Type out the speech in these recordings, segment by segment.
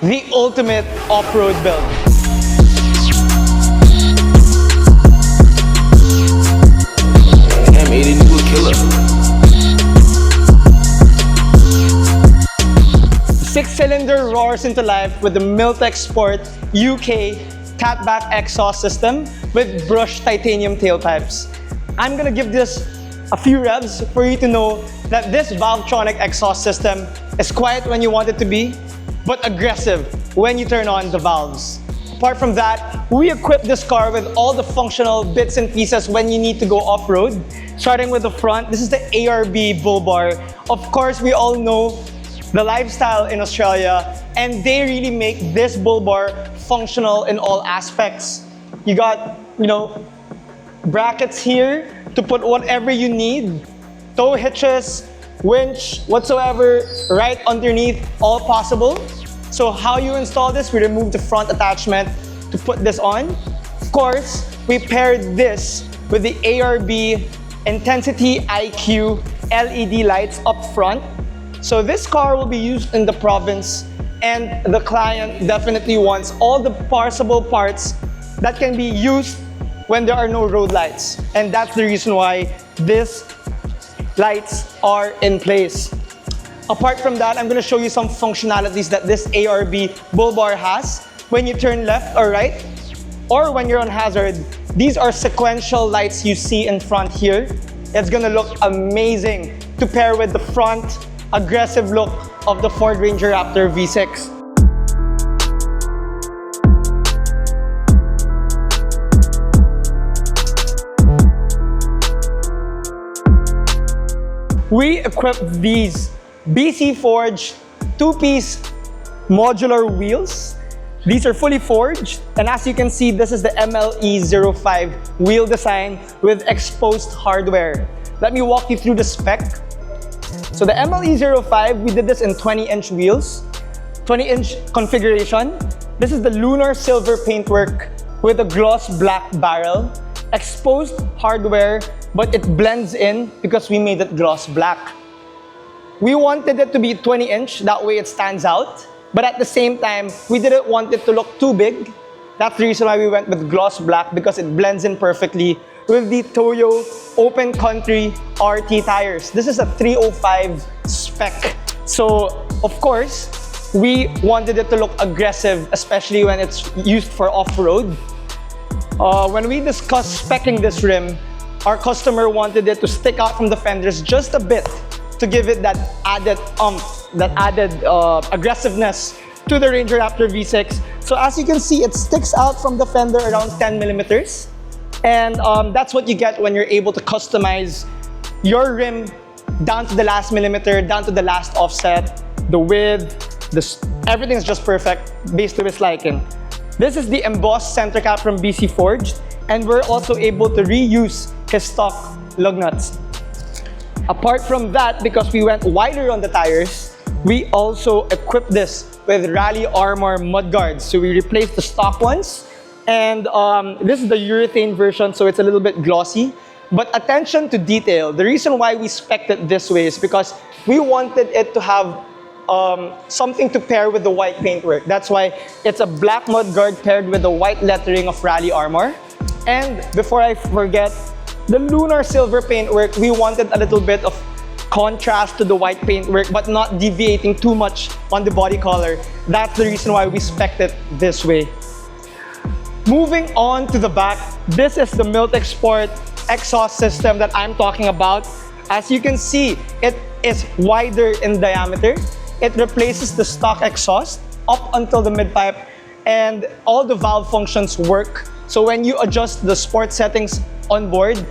the ultimate off-road build. Damn, Aiden, you a killer. 6-cylinder roars into life with the Milltek Sport UK catback exhaust system with brushed titanium tailpipes. I'm gonna give this a few revs for you to know that this Valvetronic exhaust system is quiet when you want it to be, but aggressive when you turn on the valves. Apart from that, we equip this car with all the functional bits and pieces when you need to go off-road. Starting with the front, this is the ARB bull bar. Of course, we all know the lifestyle in Australia, and they really make this bull bar functional in all aspects. You got, brackets here to put whatever you need. Tow hitches, winch, whatsoever, right underneath, all possible. So how you install this, we remove the front attachment to put this on. Of course, we paired this with the ARB Intensity IQ LED lights up front. So this car will be used in the province, and the client definitely wants all the parsable parts that can be used when there are no road lights. And that's the reason why these lights are in place. Apart from that, I'm going to show you some functionalities that this ARB bull bar has. When you turn left or right, or when you're on hazard, these are sequential lights you see in front here. It's going to look amazing to pair with the front aggressive look of the Ford Raptor V6. We equipped these BC forged 2-piece modular wheels. These are fully forged, and as you can see, this is the MLE05 wheel design with exposed hardware. Let me walk you through the spec. So the MLE05, we did this in 20-inch wheels, 20-inch configuration. This is the lunar silver paintwork with a gloss black barrel, exposed hardware, but it blends in because we made it gloss black. We wanted it to be 20-inch, that way it stands out. But at the same time, we didn't want it to look too big. That's the reason why we went with gloss black, because it blends in perfectly with the Toyo Open Country RT tires. This is a 305 spec. So, of course, we wanted it to look aggressive, especially when it's used for off-road. When we discussed speccing this rim, our customer wanted it to stick out from the fenders just a bit to give it that added aggressiveness to the Ranger Raptor V6. So as you can see, it sticks out from the fender around 10 millimeters. And that's what you get when you're able to customize your rim down to the last millimeter, down to the last offset, the width, everything's just perfect based to its liking. This is the embossed center cap from BC Forged, and we're also able to reuse his stock lug nuts. Apart from that, because we went wider on the tires, we also equipped this with Rally Armor mudguards. So we replaced the stock ones, and this is the urethane version, so it's a little bit glossy. But attention to detail. The reason why we spec'd it this way is because we wanted it to have something to pair with the white paintwork. That's why it's a black mudguard paired with the white lettering of Rally Armor. And before I forget, the lunar silver paintwork, we wanted a little bit of contrast to the white paintwork, but not deviating too much on the body color. That's the reason why we spec'd it this way. Moving on to the back, this is the Milltek Sport exhaust system that I'm talking about. As you can see, it is wider in diameter. It replaces the stock exhaust up until the mid-pipe, and all the valve functions work. So when you adjust the sport settings on board,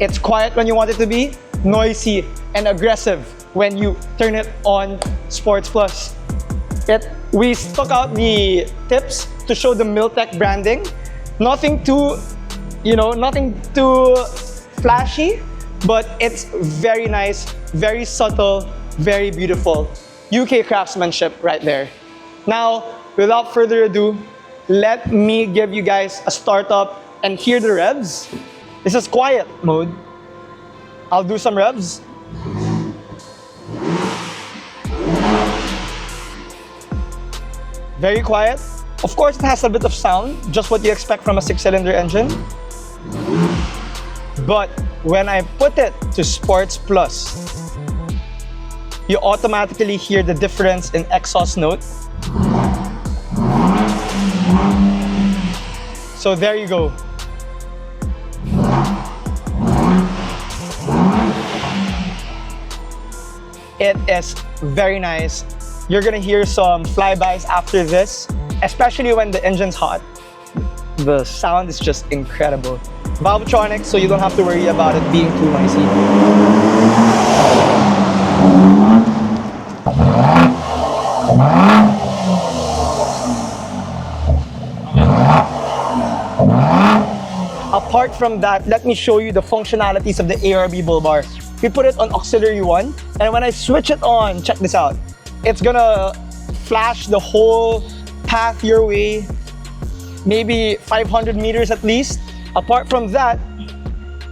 it's quiet when you want it to be, noisy and aggressive when you turn it on Sports Plus. We stuck out the tips to show the Milltek branding. Nothing too, nothing too flashy, but it's very nice, very subtle, very beautiful. UK craftsmanship right there. Now, without further ado, let me give you guys a startup and hear the revs. This is quiet mode. I'll do some revs. Very quiet. Of course, it has a bit of sound, just what you expect from a 6-cylinder engine. But when I put it to Sports Plus, you automatically hear the difference in exhaust note. So there you go. It is very nice. You're gonna hear some flybys after this, especially when the engine's hot. The sound is just incredible. Valvetronic, so you don't have to worry about it being too noisy. Apart from that, let me show you the functionalities of the ARB bull bar. We put it on auxiliary 1, and when I switch it on, check this out. It's gonna flash the whole path your way, maybe 500 meters at least. Apart from that,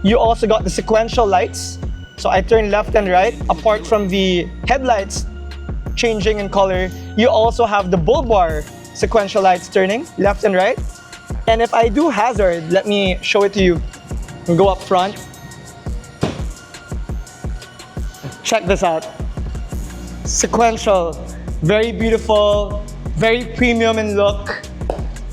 you also got the sequential lights. So I turn left and right. Apart from the headlights changing in color, you also have the bull bar sequential lights turning left and right. And if I do hazard, let me show it to you. We'll go up front. Check this out. Sequential, very beautiful, very premium in look.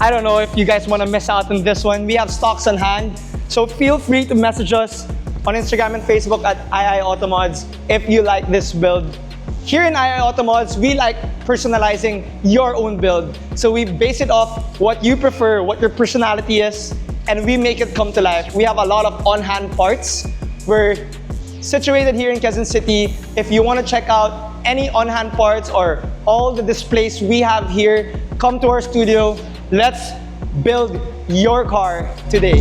I don't know if you guys want to miss out on this one. We have stocks on hand, so feel free to message us on Instagram and Facebook at @iiautomods if you like this build. Here in II Automods, we like personalizing your own build. So we base it off what you prefer, what your personality is, and we make it come to life. We have a lot of on-hand parts. We're situated here in Quezon City. If you want to check out any on-hand parts or all the displays we have here, come to our studio. Let's build your car today.